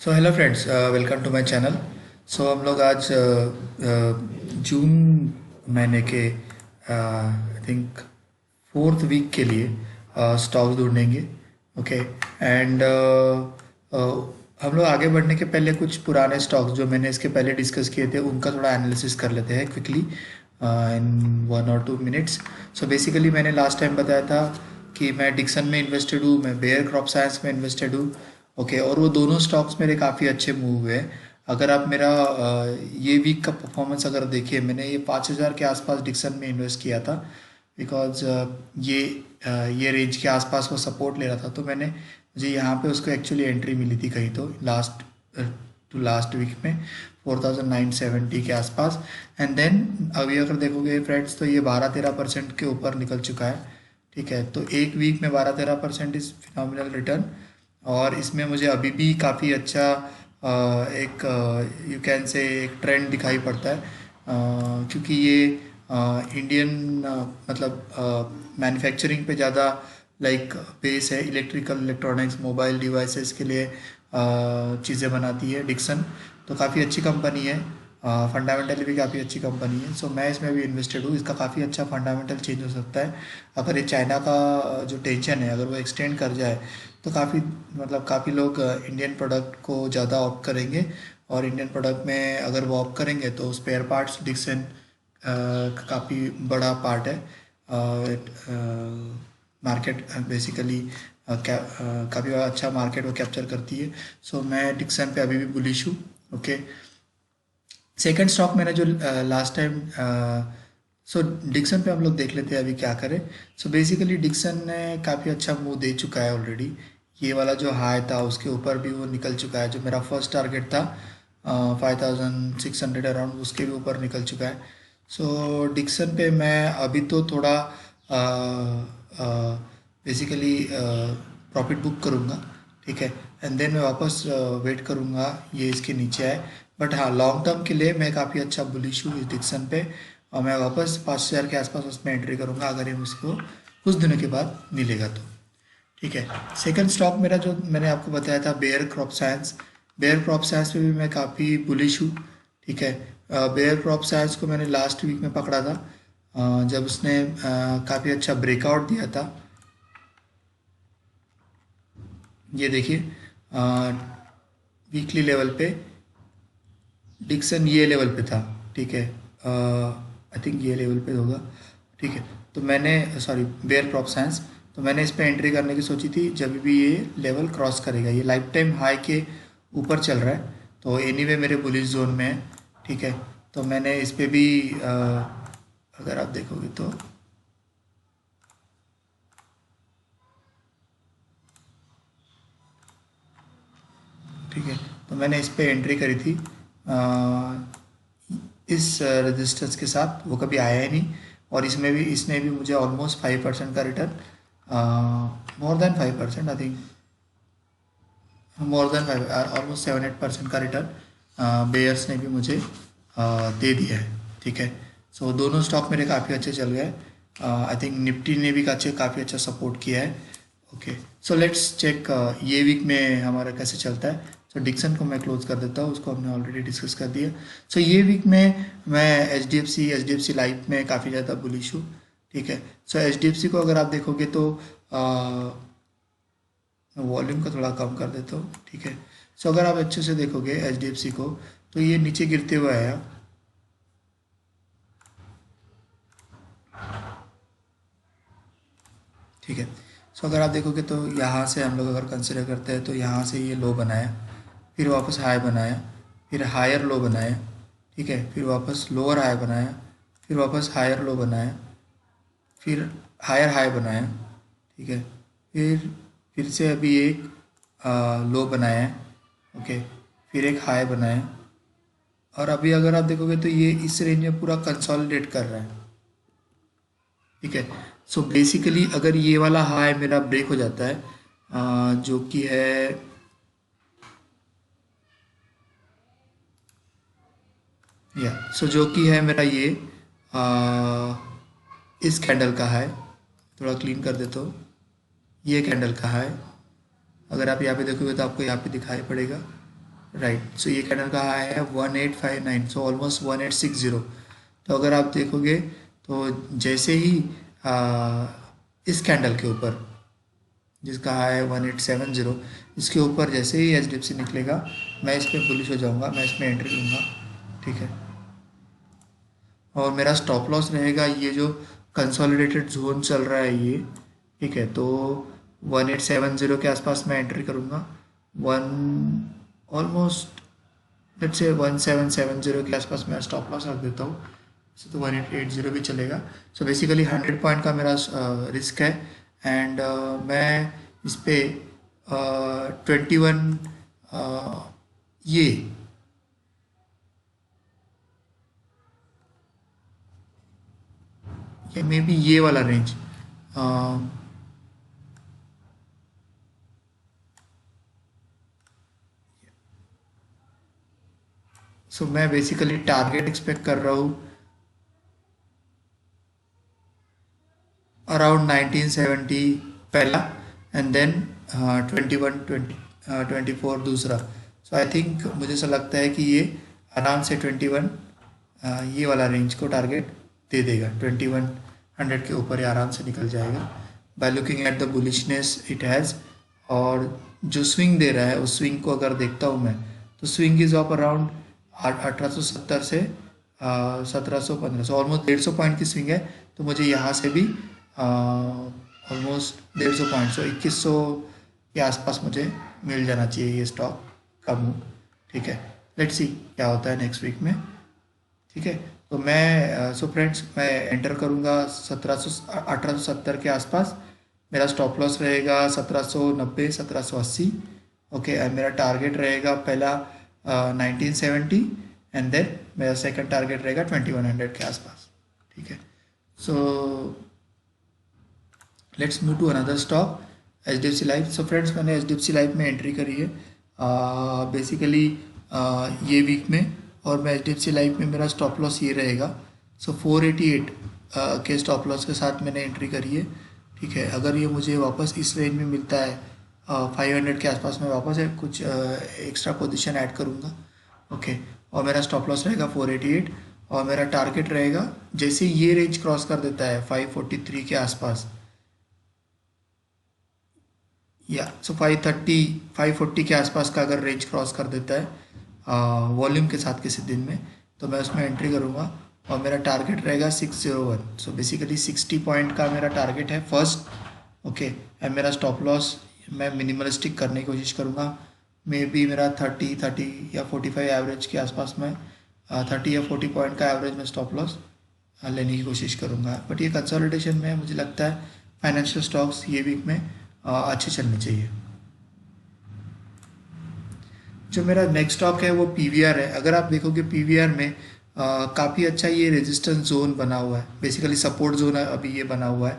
So hello friends, welcome to my channel. So हम लोग आज जून महीने के आई थिंक फोर्थ वीक के लिए स्टॉक्स ढूंढेंगे। ओके। एंड हम लोग आगे बढ़ने के पहले कुछ पुराने स्टॉक्स जो मैंने इसके पहले डिस्कस किए थे उनका थोड़ा एनालिसिस कर लेते हैं क्विकली इन 1 और 2 मिनट्स। सो बेसिकली मैंने लास्ट टाइम बताया था कि मैं डिक्सन में इन्वेस्टेड हूँ, मैं बेयर क्रॉप साइंस में इन्वेस्टेड हूँ। ओके, और वो दोनों स्टॉक्स मेरे काफ़ी अच्छे मूव हुए हैं। अगर आप मेरा ये वीक का परफॉर्मेंस अगर देखिए, मैंने ये 5,000 के आसपास डिक्सन में इन्वेस्ट किया था बिकॉज ये ये रेंज के आसपास वो सपोर्ट ले रहा था, तो मुझे यहाँ पे उसको एक्चुअली एंट्री मिली थी कहीं तो लास्ट वीक में 4,970 के आसपास। एंड देन अभी अगर देखोगे फ्रेंड्स तो ये 12-13% के ऊपर निकल चुका है। ठीक है, तो एक वीक में 12-13% इज़ फिनोमिनल रिटर्न। और इसमें मुझे अभी भी काफ़ी अच्छा एक यू कैन से एक ट्रेंड दिखाई पड़ता है, क्योंकि ये इंडियन मतलब मैन्युफैक्चरिंग पे ज़्यादा लाइक बेस है। इलेक्ट्रिकल इलेक्ट्रॉनिक्स मोबाइल डिवाइसेस के लिए चीज़ें बनाती है डिक्सन। तो काफ़ी अच्छी कंपनी है, फंडामेंटली भी काफ़ी अच्छी कंपनी है। सो मैं इसमें भी इन्वेस्टेड हूँ। इसका काफ़ी अच्छा फंडामेंटल चेंज हो सकता है अगर ये चाइना का जो टेंशन है अगर वो एक्सटेंड कर जाए, तो काफ़ी लोग इंडियन प्रोडक्ट को ज़्यादा ऑप्ट करेंगे। और इंडियन प्रोडक्ट में अगर वो ऑप्ट करेंगे तो स्पेयर पार्ट्स डिक्सन काफ़ी बड़ा पार्ट है मार्केट बेसिकली। काफ़ी अच्छा मार्केट वो कैप्चर करती है। सो मैं डिक्सन पे अभी भी बुलिश हूँ। ओके। सेकंड स्टॉक मैंने जो लास्ट टाइम सो डिक्सन पे हम लोग देख लेते हैं अभी क्या करें। सो बेसिकली डिक्सन ने काफ़ी अच्छा मूव दे चुका है ऑलरेडी। ये वाला जो हाई था उसके ऊपर भी वो निकल चुका है। जो मेरा फर्स्ट टारगेट था 5,600 अराउंड, उसके भी ऊपर निकल चुका है। सो डिक्सन पे मैं अभी तो थोड़ा बेसिकली प्रॉफिट बुक करूँगा। ठीक है, एंड देन मैं वापस वेट करूँगा ये इसके नीचे आए। बट हाँ, लॉन्ग टर्म के लिए मैं काफ़ी अच्छा बुलिश हूँ इस डिक्सन पे, और मैं वापस 5,000 के आसपास उसमें एंट्री करूँगा अगर ये मुझको कुछ दिनों के बाद मिलेगा तो। ठीक है। सेकंड स्टॉक मेरा जो मैंने आपको बताया था Bayer crop science. Bayer crop science पे भी मैं काफ़ी बुलिश हूँ। ठीक है। बेयर क्रॉप साइंस को मैंने लास्ट वीक में पकड़ा था, जब उसने काफ़ी अच्छा ब्रेकआउट दिया था। ये देखिए वीकली लेवल पे डिक्सन ये लेवल पे था। ठीक है, आई थिंक ये लेवल पे होगा। ठीक है, तो मैंने सॉरी बेयर क्रॉप साइंस, तो मैंने इस पे एंट्री करने की सोची थी जब भी ये लेवल क्रॉस करेगा। ये लाइफ टाइम हाई के ऊपर चल रहा है, तो एनीवे मेरे बुलिश जोन में है। ठीक है, तो मैंने इस पे भी अगर आप देखोगे तो ठीक है, तो मैंने इस पे एंट्री करी थी इस रजिस्टर्स के साथ। वो कभी आया ही नहीं, और इसने भी मुझे ऑलमोस्ट 5% का return, more than 5% I think, more than 5 almost 7-8% का रिटर्न बेयर्स ने भी मुझे दे दिया है। ठीक है, सो दोनों स्टॉक मेरे काफ़ी अच्छे चल गए। आई थिंक निफ्टी ने भी काफ़ी अच्छा सपोर्ट किया है। ओके, सो लेट्स चेक ये वीक में हमारा कैसे चलता है। सो डिक्सन को मैं क्लोज कर देता हूँ, उसको हमने ऑलरेडी डिस्कस कर दिया। सो ये वीक में मैं H D F C life में काफ़ी ज़्यादा बुलिश हूँ। ठीक है, so H D F C को अगर आप देखोगे तो वॉल्यूम को थोड़ा कम कर देता हूँ। ठीक है, सो अगर आप अच्छे से देखोगे एच डी एफ सी को, तो ये नीचे गिरते हुए आया। ठीक है, सो अगर आप देखोगे तो यहाँ से हम लोग अगर कंसिडर करते हैं तो यहाँ से ये लो बनाया, फिर वापस हाई बनाया, फिर हायर लो बनाया। ठीक है, फिर वापस लोअर हाई बनाया, फिर वापस हायर लो बनाया, फिर हायर हाई बनाया। ठीक है, फिर से अभी एक लो बनाया है। ओके, फिर एक हाई बनाया, और अभी अगर आप देखोगे तो ये इस रेंज में पूरा कंसोलिडेट कर रहा है। ठीक है, सो बेसिकली अगर ये वाला हाई मेरा ब्रेक हो जाता है, जो कि है या सो जो कि है मेरा ये आ, इस कैंडल का है, थोड़ा क्लीन कर देता हूँ। ये कैंडल का है, अगर आप यहाँ पे देखोगे तो आपको यहाँ पे दिखाई पड़ेगा। राइट। सो ये कैंडल का हाई है 1859, सो ऑलमोस्ट 1860। तो अगर आप देखोगे तो जैसे ही आ, इस कैंडल के ऊपर जिसका हाई है 1870, इसके ऊपर जैसे ही एच डी एफ सी निकलेगा मैं इस पर बुलिश हो जाऊंगा, मैं इसमें एंट्री लूँगा। ठीक है, और मेरा स्टॉप लॉस रहेगा ये जो कंसोलिडेटेड जोन चल रहा है ये। ठीक है, तो 1870 के आसपास मैं एंट्री करूँगा। वन ऑलमोस्ट लेट्स से 1770 के आसपास मैं स्टॉप लॉस रख देता हूँ। वैसे तो 1880 भी चलेगा। सो बेसिकली 100 पॉइंट का मेरा रिस्क है। एंड मैं इस पे 21 ये मे बी ये वाला रेंज, सो मैं बेसिकली टारगेट एक्सपेक्ट कर रहा हूँ अराउंड 1970 पहला, एंड देन 21 24 दूसरा। सो आई थिंक मुझे ऐसा लगता है कि ये आराम से 21 ये वाला रेंज को टारगेट दे देगा। 2100 के ऊपर ये आराम से निकल जाएगा by looking at the bullishness it has. और जो स्विंग दे रहा है उस स्विंग को अगर देखता हूँ मैं, तो स्विंग इज ऑफ अराउंड 1870 से 1715, सो ऑलमोस्ट 150 पॉइंट की स्विंग है। तो मुझे यहाँ से भी ऑलमोस्ट 150 पॉइंट, सो 2100 के आसपास मुझे मिल जाना चाहिए ये स्टॉक का मूव। ठीक है, लेट्स सी क्या होता है नेक्स्ट वीक में। ठीक है, तो मैं सो फ्रेंड्स मैं एंटर करूँगा 1870 के आसपास। मेरा स्टॉप लॉस रहेगा 1790 1780। ओके, एंड मेरा टारगेट रहेगा पहला 1970, एंड देन मेरा सेकंड टारगेट रहेगा 2100 के आसपास। ठीक है, so let's move to another stock, H D F C life. So friends मैंने H D F C life में एंट्री करी है बेसिकली ये वीक में, और मैं H D F C life में मेरा स्टॉप लॉस ये रहेगा। सो 488 के स्टॉप लॉस के साथ मैंने एंट्री करी है। ठीक है, अगर ये मुझे वापस इस रेंज में मिलता है 500 के आसपास, मैं वापस कुछ एक्स्ट्रा पोजीशन ऐड करूँगा। ओके, और मेरा स्टॉप लॉस रहेगा 488, और मेरा टारगेट रहेगा जैसे ये रेंज क्रॉस कर देता है 543 के आसपास, या सो 540 के आसपास का अगर रेंज क्रॉस कर देता है वॉल्यूम के साथ किसी दिन में, तो मैं उसमें एंट्री करूँगा। और मेरा टारगेट रहेगा 601, सो बेसिकली 60 पॉइंट का मेरा टारगेट है फर्स्ट। ओके, एंड मेरा स्टॉप लॉस मैं मिनिमलिस्टिक करने की कोशिश करूँगा। मे बी मेरा 30 या 45 एवरेज के आसपास में 30 या 40 पॉइंट का एवरेज में स्टॉप लॉस लेने की कोशिश करूँगा। बट ये कंसोलिडेशन में मुझे लगता है फाइनेंशियल स्टॉक्स ये वीक में अच्छे चलने चाहिए। जो मेरा नेक्स्ट स्टॉक है वो पीवीआर है। अगर आप देखोगे पीवीआर में काफ़ी अच्छा ये रेजिस्टेंस जोन बना हुआ है, बेसिकली सपोर्ट जोन अभी ये बना हुआ है।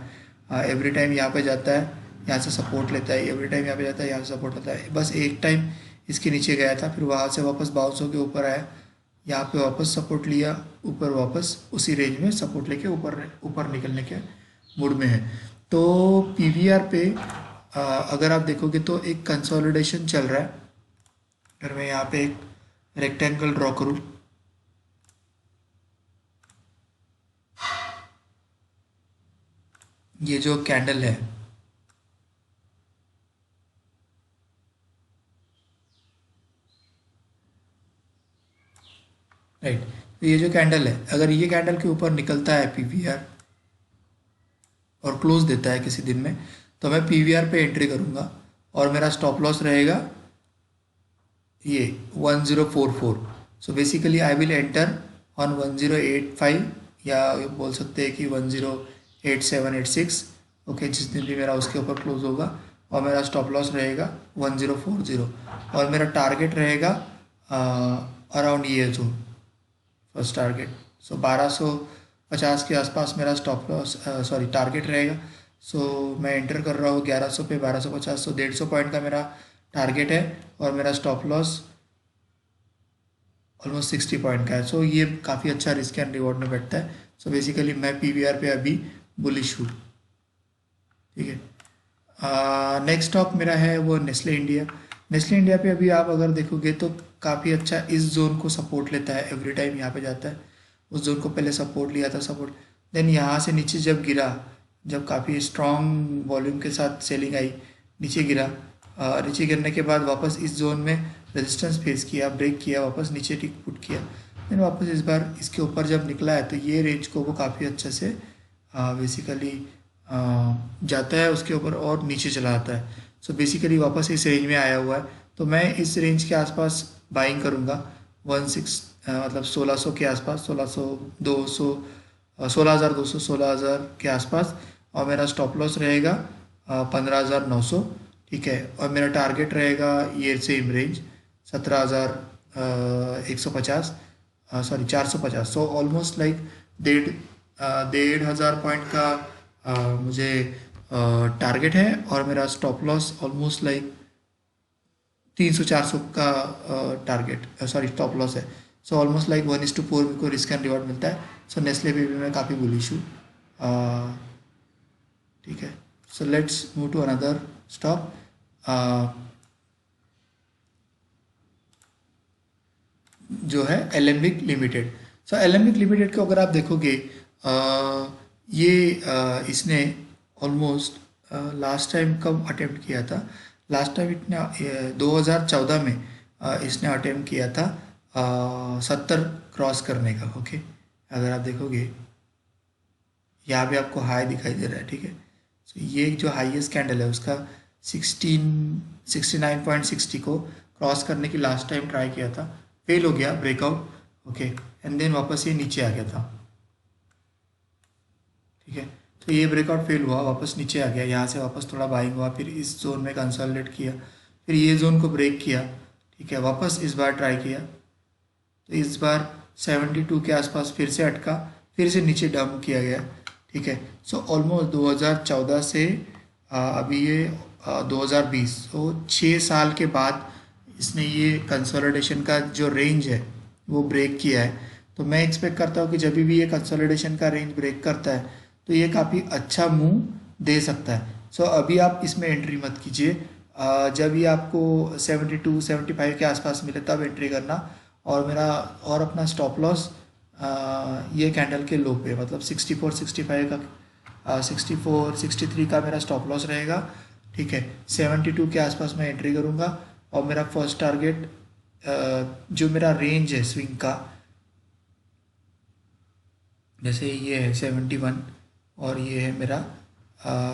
एवरी टाइम यहाँ पे जाता है, यहाँ से सपोर्ट लेता है, एवरी टाइम यहाँ पे जाता है, यहाँ से सपोर्ट लेता है। बस एक टाइम इसके नीचे गया था, फिर वहाँ से वापस बाउंस होकर ऊपर आया, यहाँ पे वापस सपोर्ट लिया, ऊपर वापस उसी रेंज में सपोर्ट लेके ऊपर ऊपर निकलने के मूड में है। तो पीवीआर पे अगर आप देखोगे तो एक कंसोलिडेशन चल रहा है। अगर मैं यहाँ पे एक रेक्टेंगल ड्रॉ करूँ, ये जो कैंडल है राइट, तो ये जो कैंडल है अगर ये कैंडल के ऊपर निकलता है पीवीआर और क्लोज देता है किसी दिन में, तो मैं पीवीआर पे एंट्री करूँगा, और मेरा स्टॉप लॉस रहेगा ये 1044। So basically I will enter on 1085, या बोल सकते हैं कि 108786। ओके, जिस दिन भी मेरा उसके ऊपर क्लोज होगा, और मेरा स्टॉप लॉस रहेगा 1040, और मेरा टारगेट रहेगा अराउंड ये जो फर्स्ट टारगेट, सो 1250 के आसपास मेरा स्टॉप लॉस सॉरी टारगेट रहेगा। सो मैं एंटर कर रहा हूँ 1100 पे 1250, सो 150 पॉइंट का मेरा टारगेट है, और मेरा स्टॉप लॉस ऑलमोस्ट 60 पॉइंट का है। सो ये काफ़ी अच्छा रिस्क एंड रिवॉर्ड में बैठता है। सो बेसिकली मैं पीवीआर पे अभी बुलिश हूँ। ठीक है, नेक्स्ट स्टॉक मेरा है वो नेस्ले इंडिया। नेस्ले इंडिया पे अभी आप अगर देखोगे तो काफ़ी अच्छा इस जोन को सपोर्ट लेता है, एवरी टाइम यहाँ पे जाता है। उस जोन को पहले सपोर्ट लिया था, सपोर्ट, देन यहाँ से नीचे जब गिरा, जब काफ़ी स्ट्रॉन्ग वॉल्यूम के साथ सेलिंग आई, नीचे गिरा, नीचे गिरने के बाद वापस इस जोन में रेजिस्टेंस फेस किया, ब्रेक किया, वापस नीचे टिक पुट किया, देन वापस इस बार इसके ऊपर जब निकला है तो ये रेंज को वो काफ़ी अच्छे से बेसिकली जाता है उसके ऊपर और नीचे चला आता है। सो बेसिकली वापस इस रेंज में आया हुआ है, तो मैं इस रेंज के आसपास बाइंग करूँगा, 16 मतलब 1600 के आसपास, 16,200 16,000 के आसपास, और मेरा स्टॉप लॉस रहेगा 15,900, ठीक है, और मेरा टारगेट रहेगा ये सेम रेंज 17,150, सॉरी 450। सो ऑलमोस्ट लाइक 1,500 पॉइंट का मुझे टारगेट है, और मेरा स्टॉप लॉस ऑलमोस्ट लाइक 300-400 का टारगेट सॉरी स्टॉप लॉस है। सो ऑलमोस्ट लाइक 1:4 मेरे को रिस्क एंड रिवॉर्ड मिलता है। सो नेस्ले पे भी मैं काफ़ी बुलिश हूँ, ठीक है। So let's move to another stock, जो है Alembic limited. So Alembic limited को अगर आप देखोगे, इसने ऑलमोस्ट लास्ट टाइम कब अटेम्प्ट किया था, लास्ट टाइम इतने 2014 में इसने अटेम्प्ट किया था 70 क्रॉस करने का, ओके। अगर आप देखोगे यहाँ पे आपको हाई दिखाई दे रहा है, ठीक है। सो ये जो हाईएस्ट कैंडल है उसका 69.60 को क्रॉस करने की लास्ट टाइम ट्राई किया था, फेल हो गया, ब्रेकआउट, ओके, एंड देन वापस ये नीचे आ गया था, ठीक है। तो ये ब्रेकआउट फेल हुआ, वापस नीचे आ गया, यहाँ से वापस थोड़ा बाइंग हुआ, फिर इस जोन में कंसोलिडेट किया, फिर ये जोन को ब्रेक किया, ठीक है, वापस इस बार ट्राई किया, तो इस बार 72 के आसपास फिर से अटका, फिर से नीचे डंप किया गया, ठीक है। सो ऑलमोस्ट 2014 से अभी ये 2020, तो 6 साल के बाद इसने ये कंसोलिडेशन का जो रेंज है वो ब्रेक किया है। तो मैं एक्सपेक्ट करता हूँ कि जब भी ये कंसोलिडेशन का रेंज ब्रेक करता है तो ये काफ़ी अच्छा मूव दे सकता है। सो अभी आप इसमें एंट्री मत कीजिए, जब ये आपको 72-75 के आसपास मिले तब एंट्री करना, और मेरा और अपना स्टॉप लॉस ये कैंडल के लो पे, मतलब 64-65 का 64-63 का मेरा स्टॉप लॉस रहेगा, ठीक है। 72 के आसपास मैं एंट्री करूँगा, और मेरा फर्स्ट टारगेट जो मेरा रेंज है स्विंग का, जैसे ये है 71 और ये है मेरा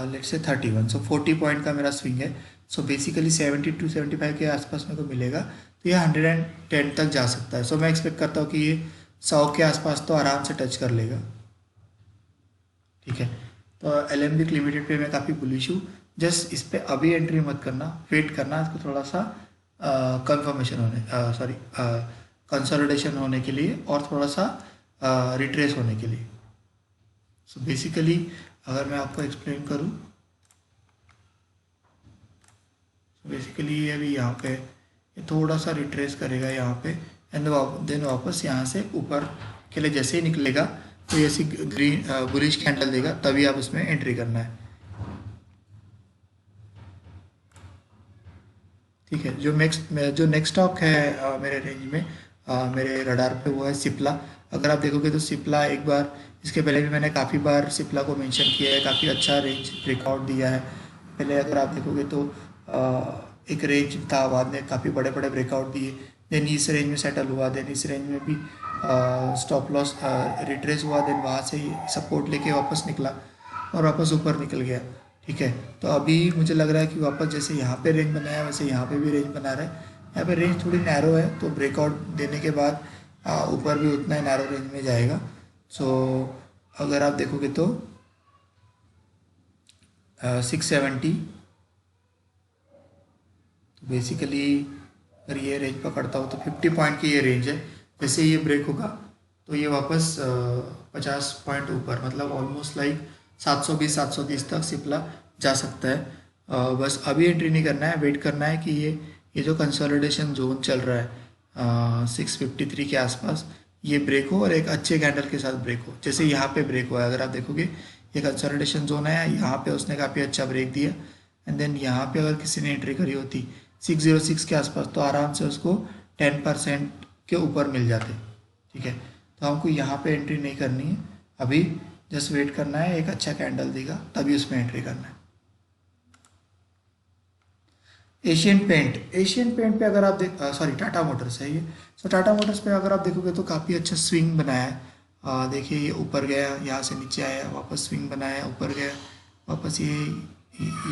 लेट्स से 31, सो 40 पॉइंट का मेरा स्विंग है। सो बेसिकली 72-75 के आसपास मेरे को मिलेगा, तो ये 110 तक जा सकता है। सो मैं एक्सपेक्ट करता हूँ कि ये 100 के आसपास तो आराम से टच कर लेगा, ठीक है। तो एलेम्बिक लिमिटेड पे मैं काफ़ी बुलिश हूँ, जस्ट इस पर अभी एंट्री मत करना, वेट करना इसको थोड़ा सा कंफर्मेशन होने सॉरी कंसोलिडेशन होने के लिए, और थोड़ा सा रिट्रेस होने के लिए। सो बेसिकली अगर मैं आपको एक्सप्लेन करूँ, बेसिकली ये अभी यहाँ पे ये थोड़ा सा रिट्रेस करेगा यहाँ पे, एंड देन वापस यहाँ से ऊपर के लिए जैसे ही निकलेगा तो ऐसी ग्रीन बुलिश कैंडल देगा, तभी आप उसमें एंट्री करना है, ठीक है। जो नेक्स्ट स्टॉक है मेरे रेंज में, मेरे रडार पे, वो है सिप्ला। अगर आप देखोगे तो सिप्ला एक बार, इसके पहले भी मैंने काफ़ी बार सिप्ला को मेंशन किया है, काफ़ी अच्छा रेंज ब्रेकआउट दिया है। पहले अगर आप देखोगे तो एक रेंज था, बाद में काफ़ी बड़े बड़े ब्रेकआउट दिए, देन इस रेंज में सेटल हुआ, देन इस रेंज में भी स्टॉप लॉस रिट्रेस हुआ, देन वहाँ से सपोर्ट लेके वापस निकला और वापस ऊपर निकल गया, ठीक है। तो अभी मुझे लग रहा है कि वापस जैसे यहाँ पे रेंज बनाया वैसे यहाँ पे भी रेंज बना रहा है। यहाँ पे रेंज थोड़ी नैरो है, तो ब्रेकआउट देने के बाद ऊपर भी उतना ही नैरो रेंज में जाएगा। सो अगर आप देखोगे तो 670, तो बेसिकली अगर ये रेंज पकड़ता हो तो 50 पॉइंट की ये रेंज है, जैसे ये ब्रेक होगा तो ये वापस 50 पॉइंट ऊपर, मतलब ऑलमोस्ट लाइक 720-730 तक सिप्ला जा सकता है। बस अभी एंट्री नहीं करना है, वेट करना है कि ये जो कंसोलिडेशन जोन चल रहा है 653 के आसपास, ये ब्रेक हो और एक अच्छे कैंडल के साथ ब्रेक हो, जैसे यहाँ पे ब्रेक हुआ है। अगर आप देखोगे ये कंसोलिडेशन जोन है, यहाँ पे उसने काफ़ी अच्छा ब्रेक दिया, एंड देन यहाँ पे अगर किसी ने एंट्री करी होती 606 के आसपास, तो आराम से उसको 10% के ऊपर मिल जाते। ठीक है, तो हमको यहाँ पे एंट्री नहीं करनी है अभी, जस्ट वेट करना है, एक अच्छा कैंडल देगा तभी उसमें एंट्री करना है। एशियन पेंट पे अगर आप सॉरी टाटा मोटर्स है ये। सो टाटा मोटर्स पे अगर आप देखोगे तो काफ़ी अच्छा स्विंग बनाया है। देखिए ये ऊपर गया, यहाँ से नीचे आया, वापस स्विंग बनाया, ऊपर गया, वापस ये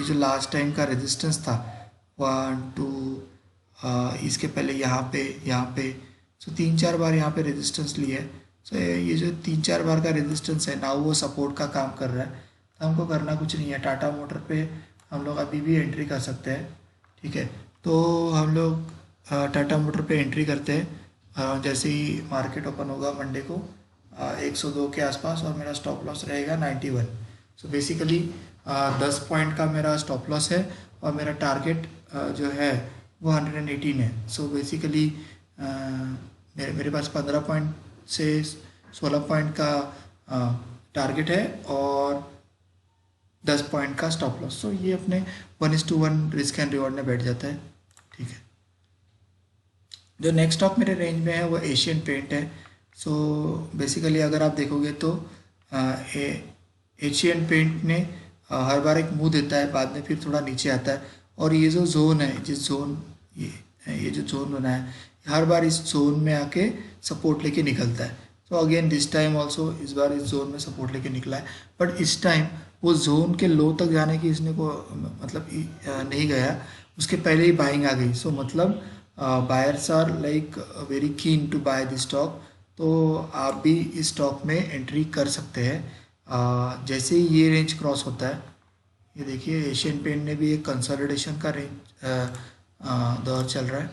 जो लास्ट टाइम का रेजिस्टेंस था 1 2, इसके पहले यहाँ पे सो 3 4 बार यहाँ पे रेजिस्टेंस लिया है। सो ये जो 3 4 बार का रेजिस्टेंस है ना, वो सपोर्ट का काम कर रहा है, तो हमको करना कुछ नहीं है। टाटा मोटर पे हम लोग अभी भी एंट्री कर सकते हैं। ठीक है, तो हम लोग टाटा मोटर पे एंट्री करते हैं जैसे ही मार्केट ओपन होगा मंडे को 102 के आसपास, और मेरा स्टॉप लॉस रहेगा 91। सो बेसिकली 10 पॉइंट का मेरा स्टॉप लॉस है, और मेरा टारगेट जो है वो 118 है। सो बेसिकली मेरे पास 15 पॉइंट से 16 पॉइंट का टारगेट है, और 10 पॉइंट का स्टॉप लॉस। सो ये अपने 1:1 रिस्क एंड रिवॉर्ड में बैठ जाता है। ठीक है, जो नेक्स्ट स्टॉक मेरे रेंज में है वो एशियन पेंट है। सो बेसिकली अगर आप देखोगे तो एशियन पेंट ने हर बार एक मुंह देता है, बाद में फिर थोड़ा नीचे आता है, और ये जो जोन है, जिस जोन ये जो जोन बना है, हर बार इस जोन में आके सपोर्ट लेके निकलता है। तो अगेन दिस टाइम ऑल्सो इस बार इस जोन में सपोर्ट लेके निकला है, बट इस टाइम वो जोन के लो तक जाने की इसने को मतलब नहीं गया, उसके पहले ही बाइंग आ गई। सो मतलब buyers are like very keen to buy this stock, तो आप भी इस स्टॉक में एंट्री कर सकते हैं जैसे ही ये रेंज क्रॉस होता है। ये देखिए एशियन पेंट ने भी एक कंसोलिडेशन का रेंज दौर चल रहा है।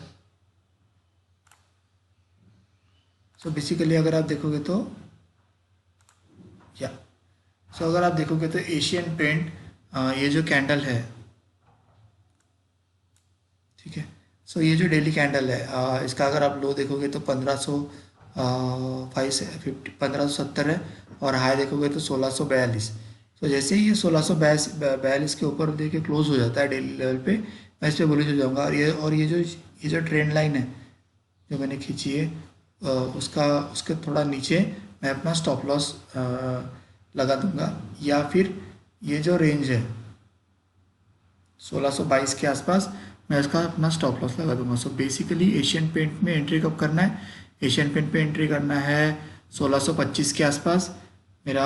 सो बेसिकली अगर आप देखोगे तो या अगर आप देखोगे तो एशियन पेंट ये जो कैंडल है, ठीक है, सो ये जो डेली कैंडल है इसका अगर आप लो देखोगे तो 1570 है, और हाई देखोगे तो 1642। तो जैसे ही ये 1642 के ऊपर देखिए क्लोज हो जाता है डेली लेवल पे, मैं इस पर बुलिश हो जाऊंगा। और ये जो ट्रेंड लाइन है जो मैंने खींची है उसके थोड़ा नीचे मैं अपना स्टॉप लॉस लगा दूंगा, या फिर ये जो रेंज है 1622 के आसपास मैं इसका अपना स्टॉप लॉस लगा दूंगा। सो बेसिकली एशियन पेंट में एंट्री कब करना है? एशियन पेंट पे एंट्री करना है 1625 के आसपास, मेरा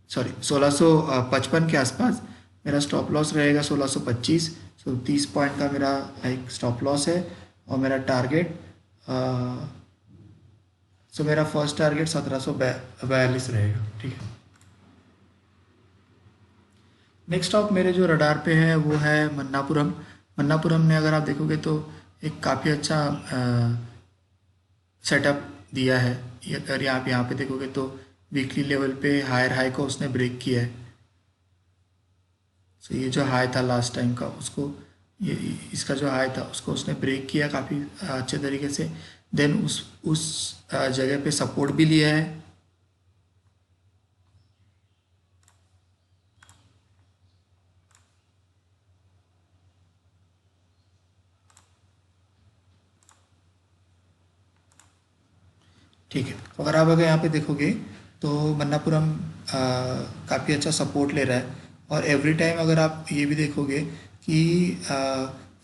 सॉरी 1655 के आसपास मेरा स्टॉप लॉस रहेगा 1625। सो 30 पॉइंट का मेरा एक स्टॉप लॉस है, और मेरा टारगेट सो मेरा फर्स्ट टारगेट 1742 रहेगा। ठीक है, नेक्स्ट स्टॉक मेरे जो रडार पे है वो है मन्नापुरम। मन्नापुरम ने अगर आप देखोगे तो एक काफ़ी अच्छा सेटअप दिया है। ये अगर आप यहाँ पे देखोगे तो वीकली लेवल पे हायर हाई को उसने ब्रेक किया है। सो ये जो हाई था लास्ट टाइम का, उसको ये इसका जो हाई था उसको उसने ब्रेक किया काफ़ी अच्छे तरीके से। देन उस जगह पे सपोर्ट भी लिया है। ठीक है, तो अगर यहाँ पे देखोगे तो मन्नापुरम काफ़ी अच्छा सपोर्ट ले रहा है, और एवरी टाइम अगर आप ये भी देखोगे कि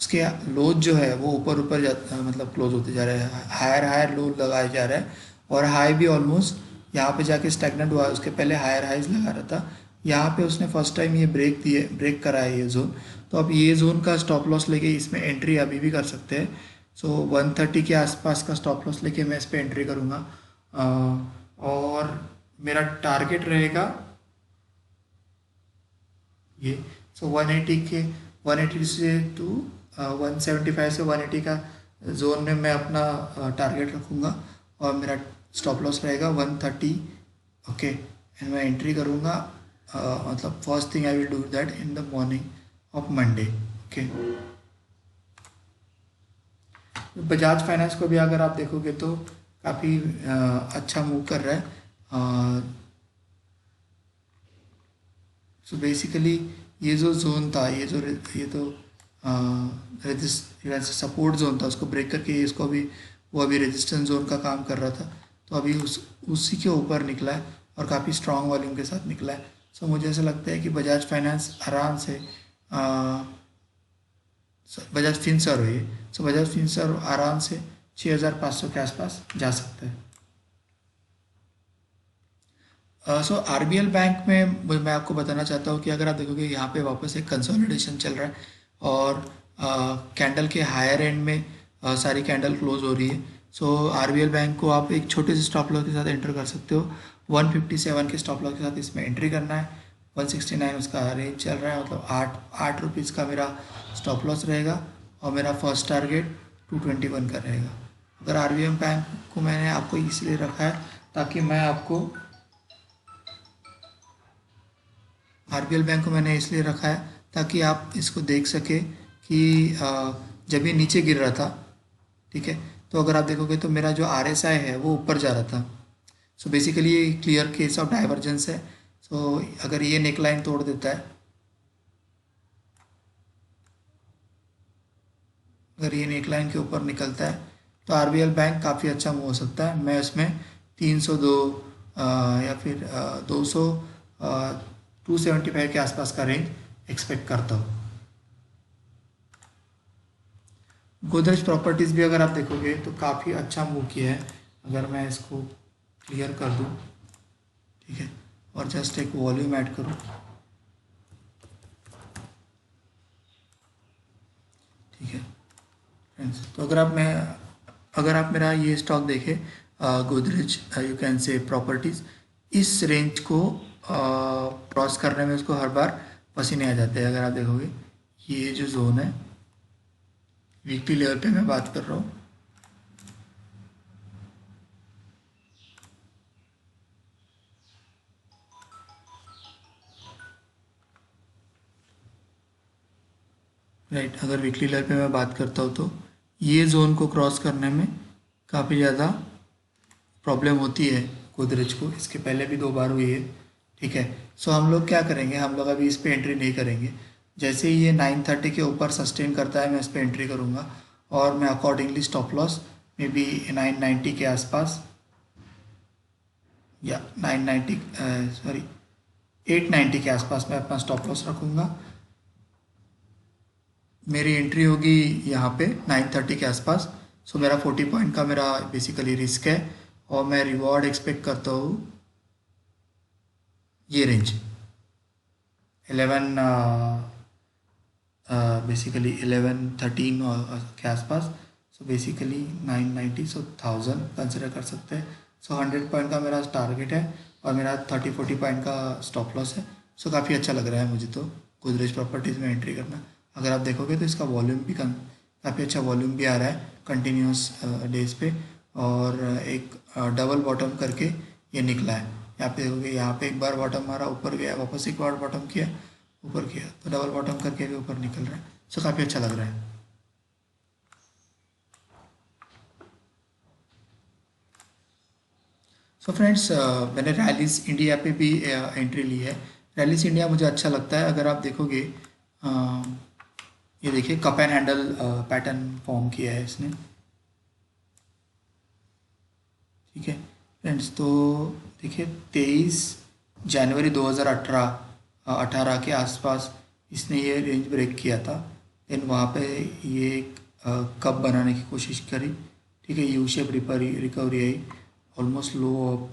उसके लो जो है वो ऊपर ऊपर मतलब क्लोज होते जा रहे हैं, हायर हायर लो लगाए जा रहे हैं, और हाई भी ऑलमोस्ट यहाँ पे जाके स्टैग्नेंट हुआ है। उसके पहले हायर हाइज लगा रहा था, यहाँ पे उसने फर्स्ट टाइम ये ब्रेक करा है ये जोन। तो अब ये जोन का स्टॉप लॉस लेके इसमें एंट्री अभी भी कर सकते हैं। सो 130 के आसपास का स्टॉप लॉस लेके मैं इस पर एंट्री करूँगा, और मेरा टारगेट रहेगा ये। सो 180 से टू 175 से 180 का जोन में मैं अपना टारगेट रखूँगा, और मेरा स्टॉप लॉस रहेगा 130। ओके, एंड मैं एंट्री करूँगा मतलब first thing I will do that in the morning of Monday. Okay, Bajaj finance को भी अगर आप देखोगे तो काफ़ी अच्छा मूव कर रहा है। सो बेसिकली ये जो जोन था, ये तो सपोर्ट जोन था, उसको ब्रेक करके इसको अभी वो अभी रेजिस्टेंस जोन का काम कर रहा था, तो अभी उसी के ऊपर निकला है और काफ़ी स्ट्रॉन्ग वॉल्यूम के साथ निकला है। सो मुझे ऐसा लगता है कि बजाज फाइनेंस आराम से बजाज फिनसर्व है, सो बजाज फिनसर्व आराम से 6,500 के आसपास जा सकता है। सो आरबीएल बैंक में मैं आपको बताना चाहता हूँ कि अगर आप देखोगे यहाँ पे वापस एक कंसोलिडेशन चल रहा है और कैंडल के हायर एंड में सारी कैंडल क्लोज हो रही है। सो आरबीएल बैंक को आप एक छोटे से स्टॉप लॉस के साथ एंटर कर सकते हो। 157 के स्टॉप लॉस के साथ इसमें एंट्री करना है। 169 उसका रेंज चल रहा है, मतलब 8 रुपीज़ का मेरा स्टॉप लॉस रहेगा और मेरा फर्स्ट टारगेट 221 का रहेगा। अगर आरबीएल बैंक को मैंने आपको इसलिए रखा है ताकि मैं आपको आरबीएल बैंक को मैंने इसलिए रखा है ताकि आप इसको देख सके कि जब ये नीचे गिर रहा था, ठीक है, तो अगर आप देखोगे तो मेरा जो आरएसआई है वो ऊपर जा रहा था। सो बेसिकली ये क्लियर केस ऑफ डाइवर्जेंस है। सो अगर ये नेक लाइन तोड़ देता है, अगर ये नेक लाइन के ऊपर निकलता है तो आरबीएल बैंक काफ़ी अच्छा मूव हो सकता है। मैं उसमें 302 या फिर 200 275 के आसपास का रेंज एक्सपेक्ट करता हूँ। गोदरेज प्रॉपर्टीज़ भी अगर आप देखोगे तो काफ़ी अच्छा मूव किया है। अगर मैं इसको क्लियर कर दूँ, ठीक है, और जस्ट एक वॉल्यूम ऐड करूँ, ठीक है फ्रेंड्स, तो अगर आप मेरा ये स्टॉक देखें Godrej you can say properties, इस रेंज को क्रॉस करने में उसको हर बार पसीने आ जाते हैं। अगर आप देखोगे ये जो जोन है, वीकली लेवल पे मैं बात कर रहा हूँ, राइट, अगर वीकली लेवल पे मैं बात करता हूँ तो ये जोन को क्रॉस करने में काफ़ी ज़्यादा प्रॉब्लम होती है गोदरेज को। इसके पहले भी 2 बार हुई है, ठीक है। सो हम लोग क्या करेंगे, हम लोग अभी इस पर एंट्री नहीं करेंगे। जैसे ही ये 930 के ऊपर सस्टेन करता है मैं इस पर एंट्री करूँगा और मैं accordingly stop loss may be 990 के आसपास या 990 सॉरी 890 के आसपास मैं अपना स्टॉप लॉस रखूँगा। मेरी एंट्री होगी यहाँ पे 930 के आसपास। सो मेरा 40 पॉइंट का मेरा बेसिकली रिस्क है और मैं रिवॉर्ड एक्सपेक्ट करता हूँ ये रेंज 11 बेसिकली 11-13 के आसपास। सो बेसिकली 990, सो 1000 कंसिडर कर सकते हैं। सो 100 पॉइंट का मेरा टारगेट है और मेरा 30-40 पॉइंट का स्टॉप लॉस है। सो काफ़ी अच्छा लग रहा है मुझे तो गोदरेज प्रॉपर्टीज़ में एंट्री करना। अगर आप देखोगे तो इसका वॉल्यूम भी काफ़ी अच्छा वॉल्यूम भी आ रहा है कंटिन्यूस डेज पे, और एक डबल बॉटम करके ये निकला है। यहाँ पे देखोगे, यहाँ पे एक बार बॉटम मारा, ऊपर गया, वापस एक बार बॉटम किया, ऊपर किया, तो डबल बॉटम करके भी ऊपर निकल रहा है। सो काफ़ी अच्छा लग रहा है। सो फ्रेंड्स, मैंने रैलीज इंडिया पे भी एंट्री ली है। रैलीज इंडिया मुझे अच्छा लगता है। अगर आप देखोगे ये देखिए cup and handle pattern form किया है इसने, ठीक है फ्रेंड्स। तो देखिए 23 जनवरी 2018 के आसपास इसने ये रेंज ब्रेक किया था। देन वहाँ पे ये एक कप बनाने की कोशिश करी, ठीक है, U shape recovery I almost low of,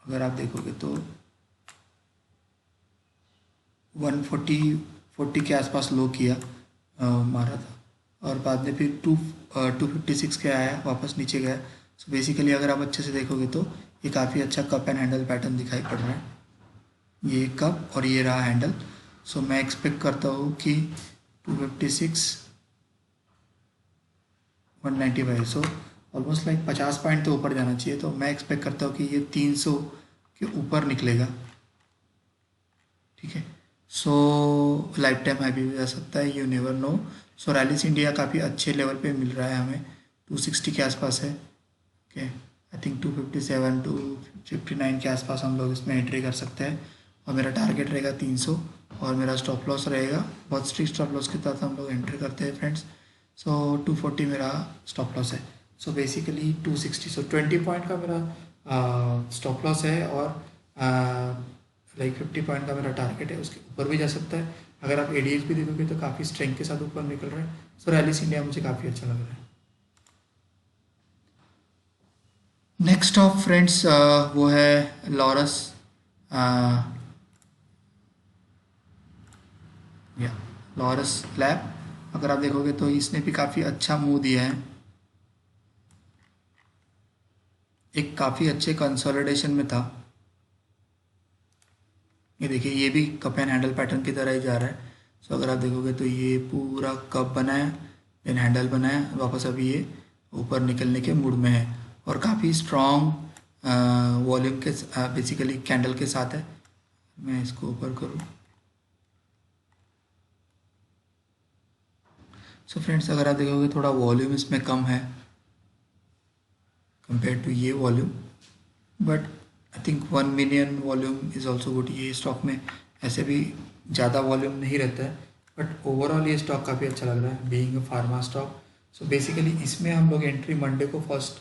अगर आप देखोगे तो 140 के आसपास लो किया, मारा था, और बाद में फिर 256 के आया, वापस नीचे गया। सो बेसिकली अगर आप अच्छे से देखोगे तो ये काफ़ी अच्छा कप एंड हैंडल पैटर्न दिखाई पड़ रहा है। ये कप और ये रहा हैंडल। सो मैं एक्सपेक्ट करता हूँ कि 256 195, सो ऑलमोस्ट लाइक 50 पॉइंट तो ऊपर जाना चाहिए। तो मैं एक्सपेक्ट करता हूँ कि ये 300 के ऊपर निकलेगा, ठीक है। सो लाइफ टाइम हाई भी हो जा सकता है, you never know. So rallies India काफ़ी अच्छे लेवल पे मिल रहा है हमें, 260 के आसपास है, ओके। आई थिंक 257 259 के आसपास हम लोग इसमें एंट्री कर सकते हैं और मेरा टारगेट रहेगा 300 और मेरा स्टॉप लॉस रहेगा, बहुत स्ट्रिक्ट स्टॉप लॉस के साथ हम लोग एंट्री करते हैं फ्रेंड्स। सो 240 मेरा स्टॉप लॉस है। सो बेसिकली 260, सो 20 पॉइंट का मेरा स्टॉप लॉस है, और लाइक 50 पॉइंट का मेरा टारगेट है। उसके ऊपर भी जा सकता है। अगर आप एडीएच भी दे दोगे तो काफ़ी स्ट्रेंथ के साथ ऊपर निकल रहा है। सो रैलिस इंडिया मुझे काफ़ी अच्छा लग रहा है। नेक्स्ट ऑफ फ्रेंड्स वो है लॉरस, या लॉरस लैब। अगर आप देखोगे तो इसने भी काफ़ी अच्छा मूव दिया है, एक काफ़ी अच्छे कंसोलिडेशन में था। ये देखिए, ये भी कप एंड हैंडल पैटर्न की तरह ही जा रहा है। सो अगर आप देखोगे तो ये पूरा कप बनाया, देन हैंडल बनाया, वापस अभी ये ऊपर निकलने के मूड में है, और काफ़ी स्ट्रॉन्ग वॉल्यूम के बेसिकली कैंडल के साथ है। मैं इसको ऊपर करूँ। सो फ्रेंड्स, अगर आप देखोगे थोड़ा वॉल्यूम इसमें कम है कंपेयर टू ये volume, but I think 1 million volume is also good. ये स्टॉक में ऐसे भी ज़्यादा वॉल्यूम नहीं रहता है, बट ओवरऑल ये स्टॉक काफ़ी अच्छा लग रहा है, being a pharma stock. So basically इसमें हम लोग एंट्री मंडे को फर्स्ट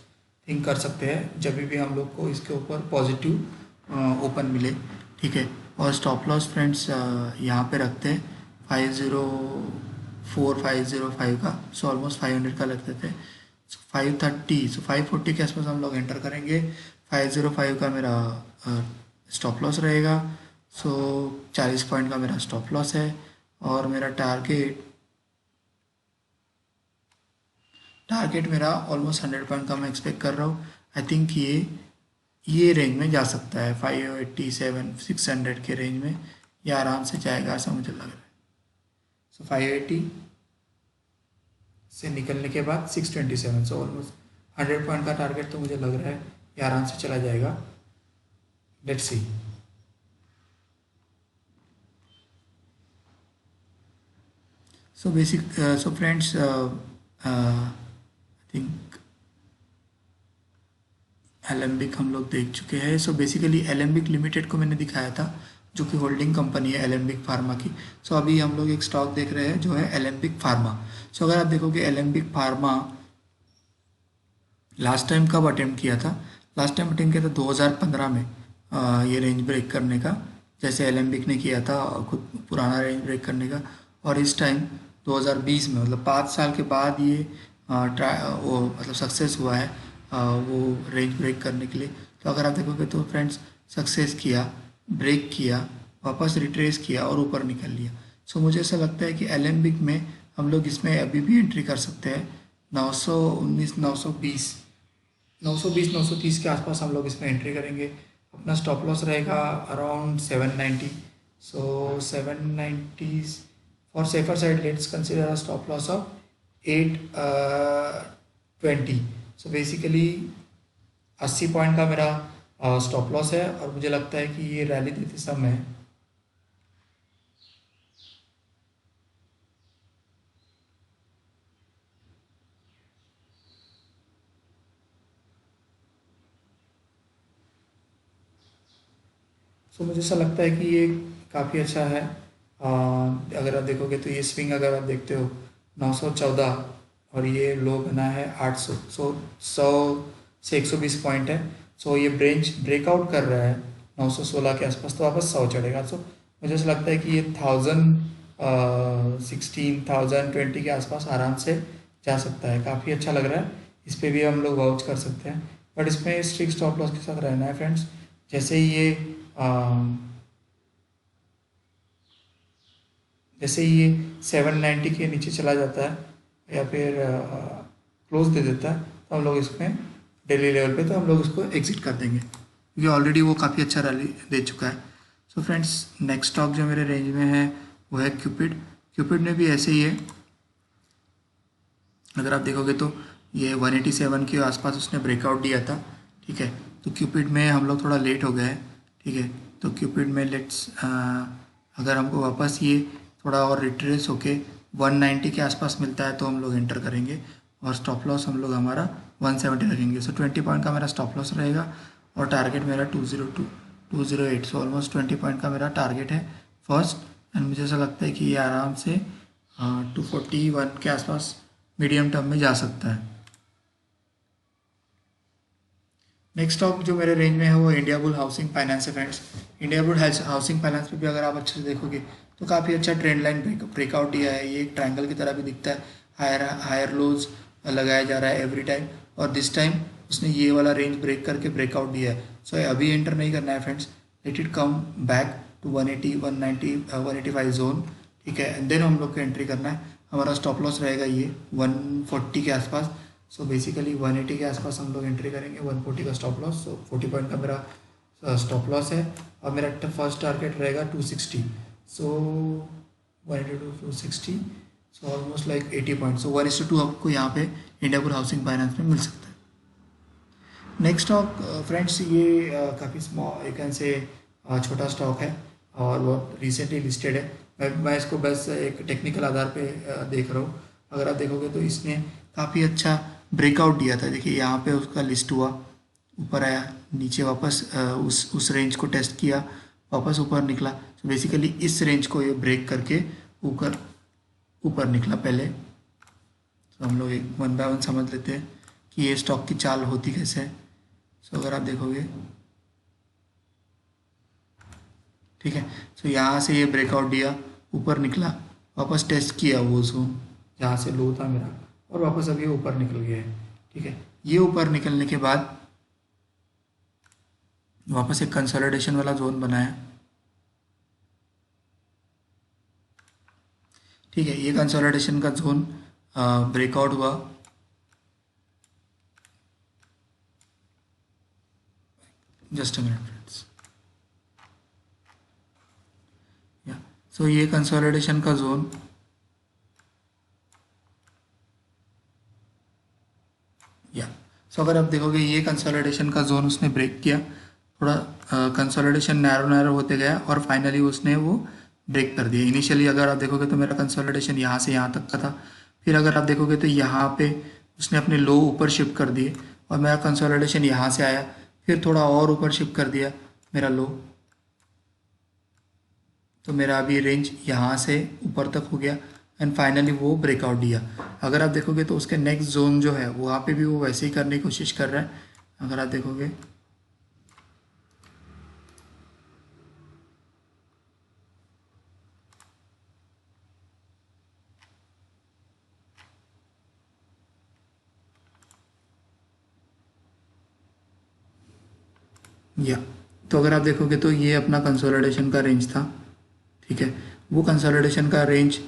थिंक कर सकते हैं, जब भी हम लोग को इसके ऊपर पॉजिटिव ओपन मिले, ठीक है। और स्टॉप लॉस फ्रेंड्स यहाँ पे रखते हैं 504 505 का। सो ऑलमोस्ट 500 का लगते थे। 530, सो 540 के आसपास हम लोग एंटर करेंगे। 505 का मेरा स्टॉप लॉस रहेगा। सो 40 पॉइंट का मेरा स्टॉप लॉस है, और मेरा टारगेट मेरा ऑलमोस्ट 100 पॉइंट का मैं एक्सपेक्ट कर रहा हूँ। आई थिंक ये रेंज में जा सकता है, 587 600 के रेंज में ये आराम से जाएगा, ऐसा मुझे लग रहा है। सो 580 से निकलने के बाद 627, सो ऑलमोस्ट 100 पॉइंट का टारगेट तो मुझे लग रहा है ये आराम से चला जाएगा। Let's see. So friends, I think Alembic हम लोग देख चुके हैं। सो बेसिकली एलेम्बिक लिमिटेड को मैंने दिखाया था, जो कि होल्डिंग कंपनी है एलेम्बिक फार्मा की। सो अभी हम लोग एक स्टॉक देख रहे हैं जो है एलेम्बिक फार्मा। सो अगर आप देखोगे एलेम्बिक फार्मा लास्ट टाइम कब अटेम्प्ट किया था, लास्ट टाइम अटेम्प्ट किया था 2015 में, ये रेंज ब्रेक करने का, जैसे एलेम्बिक ने किया था खुद पुराना रेंज ब्रेक करने का। और इस टाइम 2020 में, मतलब 5 साल के बाद ये वो मतलब सक्सेस हुआ है वो रेंज ब्रेक करने के लिए। तो अगर आप देखोगे तो फ्रेंड्स, सक्सेस किया, ब्रेक किया, वापस रिट्रेस किया और ऊपर निकल लिया। सो मुझे ऐसा लगता है कि एलेम्बिक में हम लोग इसमें अभी भी एंट्री कर सकते हैं। 919 920 920 930 के आसपास हम लोग इसमें एंट्री करेंगे। अपना स्टॉप लॉस रहेगा around 790। So 790 for safer side let's consider a stop loss of 820। So basically 80 point का मेरा स्टॉप लॉस है, और मुझे लगता है कि ये रैली देते समय सो मुझे ऐसा लगता है कि ये काफ़ी अच्छा है। अगर आप देखोगे तो ये स्विंग अगर आप देखते हो 914, और ये लो बना है 800। सो 100 से 120 पॉइंट है। सो ये ब्रेकआउट कर रहा है 916 के आसपास, तो वापस 100 चढ़ेगा। सो मुझे ऐसा लगता है कि ये 1016 1020 के आसपास आराम से जा सकता है। काफ़ी अच्छा लग रहा है, इस पर भी हम लोग वाउच कर सकते हैं, बट इसमें स्ट्रिक्ट स्टॉप लॉस के साथ रहना है फ्रेंड्स। जैसे ही ये जैसे ये 790 के नीचे चला जाता है या फिर क्लोज दे देता है, तो हम लोग इसमें डेली लेवल पे तो हम लोग इसको एग्जिट कर देंगे, क्योंकि ऑलरेडी वो काफ़ी अच्छा रैली दे चुका है। सो फ्रेंड्स, नेक्स्ट स्टॉक जो मेरे रेंज में है वो है क्यूपिड। क्यूपिड में भी ऐसे ही है। अगर आप देखोगे तो ये 187 के आसपास उसने ब्रेकआउट दिया था, ठीक है। तो क्यूपिड में हम लोग थोड़ा लेट हो गए हैं, ठीक है। तो क्यूपिड में अगर हमको वापस ये थोड़ा और रिट्रेस होके 190 के आसपास मिलता है तो हम लोग एंटर करेंगे, और स्टॉप लॉस हम लोग हमारा 170 रखेंगे। सो 20 पॉइंट का मेरा स्टॉप लॉस रहेगा, और टारगेट मेरा 202 208। सो ऑलमोस्ट 20 पॉइंट का मेरा टारगेट है फर्स्ट एंड मुझे ऐसा लगता है कि ये आराम से 241 के आसपास मीडियम टर्म में जा सकता है। नेक्स्ट स्टॉक जो मेरे रेंज में है वो इंडिया बुल हाउसिंग फाइनेंस है friends. India bull housing finance पे भी अगर आप अच्छे से देखोगे तो काफ़ी अच्छा ट्रेंड लाइन ब्रेकआउट दिया है। ये एक ट्रायंगल की तरह भी दिखता है, हायर हायर लोज लगाया जा रहा है एवरी टाइम, और दिस टाइम उसने ये वाला रेंज ब्रेक करके ब्रेकआउट दिया है। सो अभी एंटर नहीं करना है friends, let it come back to 180 190 185 zone, ठीक है, एंड देन हम लोग को एंट्री करना है। हमारा स्टॉप लॉस रहेगा ये 140 के आसपास। सो बेसिकली 180 के आसपास हम लोग एंट्री करेंगे, 140 का स्टॉप लॉस, सो 40 पॉइंट का मेरा स्टॉप लॉस है। और मेरा फर्स्ट टारगेट रहेगा 260, so 180 to 260, so almost like 80 point, so 1:2 आपको यहाँ पे इंडिया बुल हाउसिंग फाइनेंस में मिल सकता है। नेक्स्ट स्टॉक फ्रेंड्स, ये काफ़ी स्मॉल एक ऐसे छोटा स्टॉक है और बहुत रिसेंटली लिस्टेड है। मैं इसको बस एक टेक्निकल आधार पे देख रहा हूँ। अगर आप देखोगे तो इसने काफ़ी अच्छा ब्रेकआउट दिया था। देखिए यहाँ पे उसका लिस्ट हुआ, ऊपर आया, नीचे वापस उस रेंज को टेस्ट किया, वापस ऊपर निकला। तो बेसिकली इस रेंज को ये ब्रेक करके ऊपर ऊपर निकला पहले। तो हम लोग एक वन बाय वन समझ लेते हैं कि ये स्टॉक की चाल होती कैसे है। सो अगर आप देखोगे, ठीक है, सो यहाँ से ये ब्रेकआउट दिया, ऊपर निकला, वापस टेस्ट किया वो जोन जहाँ से लो था मेरा, और वापस अब ये ऊपर निकल गया है, ठीक है। ये ऊपर निकलने के बाद वापस एक कंसोलिडेशन वाला जोन बनाया, ठीक है। ये कंसोलिडेशन का जोन ब्रेकआउट हुआ, जस्ट अ मिनट फ्रेंड्स, या सो ये कंसोलिडेशन का जोन या सो अगर आप देखोगे ये कंसोलिडेशन का जोन उसने ब्रेक किया, थोड़ा कंसोलिडेशन नैरो नैरो होते गया और फाइनली उसने वो ब्रेक कर दिया। इनिशियली अगर आप देखोगे तो मेरा कंसोलिडेशन यहाँ से यहाँ तक का था, फिर अगर आप देखोगे तो यहाँ पे उसने अपने लो ऊपर शिफ्ट कर दिए और मेरा कंसोलिडेशन यहाँ से आया, फिर थोड़ा और ऊपर शिफ्ट कर दिया मेरा लो, तो मेरा अभी रेंज यहाँ से ऊपर तक हो गया एंड फाइनली वो ब्रेकआउट दिया। अगर आप देखोगे तो उसके नेक्स्ट जोन जो है वहाँ पे भी वो वैसे ही करने की कोशिश कर रहा है। अगर आप देखोगे या तो अगर आप देखोगे तो ये अपना कंसोलिडेशन का रेंज था, ठीक है। वो कंसोलिडेशन का रेंज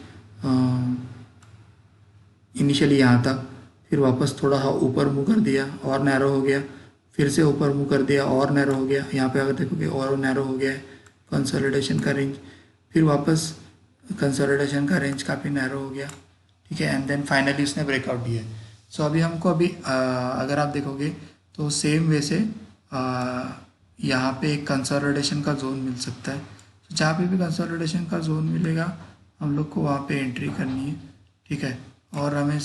इनिशियली यहाँ था, फिर वापस थोड़ा ऊपर मुँह कर दिया और नैरो हो गया, फिर से ऊपर मुँह कर दिया और नैरो हो गया। यहाँ पे अगर देखोगे और नैरो हो गया है कंसोलिडेशन का रेंज, फिर वापस कंसोलिडेशन का रेंज काफ़ी नैरो हो गया, ठीक है, एंड देन फाइनली उसने ब्रेकआउट दिया है। सो अभी हमको अगर आप देखोगे तो सेम वे से यहाँ पे एक कंसोलिडेशन का जोन मिल सकता है। तो जहाँ पे भी कंसोलिडेशन का जोन मिलेगा हम लोग को वहाँ पे एंट्री करनी है, ठीक है। और हमें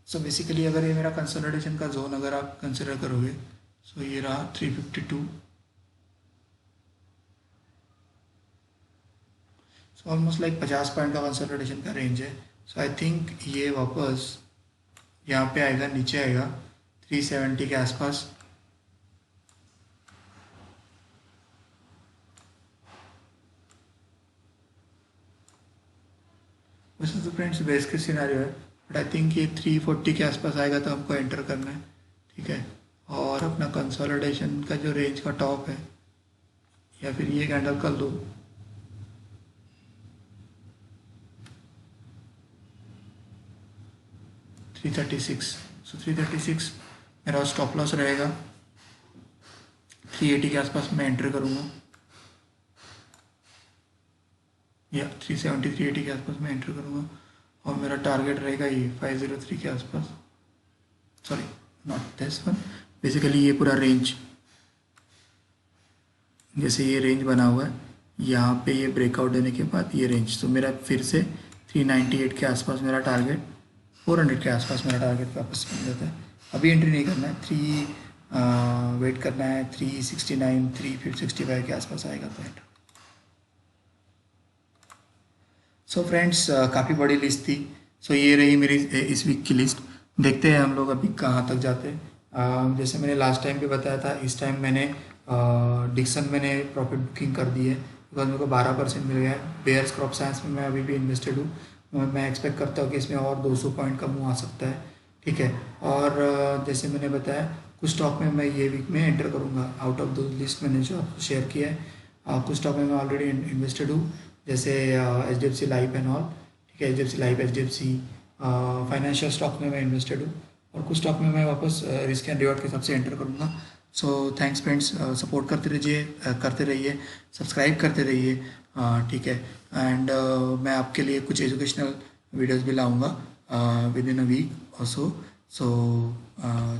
सो बेसिकली अगर ये मेरा कंसोलिडेशन का जोन अगर आप कंसिडर करोगे, सो ये रहा 352, सो ऑलमोस्ट लाइक 50 पॉइंट का कंसोलिडेशन का रेंज है। सो आई थिंक ये वापस यहाँ पे आएगा, नीचे आएगा 370 के आसपास। वैसे तो फ्रेंड्स बेस के सिनारियो है, बट आई थिंक ये 340 के आसपास आएगा तो हमको एंटर करना है, ठीक है। और अपना कंसोलिडेशन का जो रेंज का टॉप है, या फिर ये कैंडल कर दो, थ्री 36, सो 336 मेरा स्टॉप लॉस रहेगा। 380 के आसपास मैं एंटर करूँगा, या 370 380 के आसपास मैं एंटर करूँगा, और मेरा टारगेट रहेगा ये 503 के आसपास, sorry not this one, basically ये पूरा रेंज, जैसे ये रेंज बना हुआ है, यहाँ पे ये ब्रेकआउट देने के बाद ये रेंज, तो मेरा फिर से 398 के आसपास मेरा टारगेट, 400 के आसपास मेरा टारगेट वापस मिल जाता है। अभी एंट्री नहीं करना है, वेट करना है 369 365 के आसपास आएगा तो एंटर। सो फ्रेंड्स, काफ़ी बड़ी लिस्ट थी। सो ये रही मेरी इस वीक की लिस्ट। देखते हैं हम लोग अभी कहाँ तक जाते हैं। जैसे मैंने लास्ट टाइम भी बताया था, इस टाइम मैंने डिक्सन मैंने प्रॉफिट बुकिंग कर दी है, बिकॉज मेरे को 12% मिल गया है। बेयर्स क्रॉप साइंस में मैं अभी भी इन्वेस्टेड हूँ। मैं एक्सपेक्ट करता हूँ कि इसमें और 200 पॉइंट का मूव आ सकता है। ठीक है। और जैसे मैंने बताया, कुछ स्टॉक में मैं ये वीक में एंटर करूँगा। आउट ऑफ द लिस्ट मैंने जो आपको शेयर किया है, कुछ स्टॉक में मैं ऑलरेडी इन्वेस्टेड हूँ, जैसे HDFC लाइफ एंड ऑल। ठीक है, HDFC life, HDFC financial stock में मैं इन्वेस्टेड हूँ, और कुछ स्टॉक में मैं वापस रिस्क एंड रिवॉर्ड के हिसाब से एंटर करूँगा। सो थैंक्स फ्रेंड्स, सपोर्ट करते रहिए, सब्सक्राइब करते रहिए। ठीक है। एंड मैं आपके लिए कुछ एजुकेशनल वीडियोस भी लाऊंगा विद इन अ वीक और सो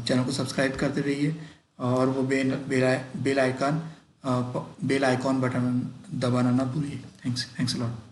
चैनल को सब्सक्राइब करते रहिए, और वो बेल आइकॉन बटन दबाना ना भूलिए। Thanks a lot.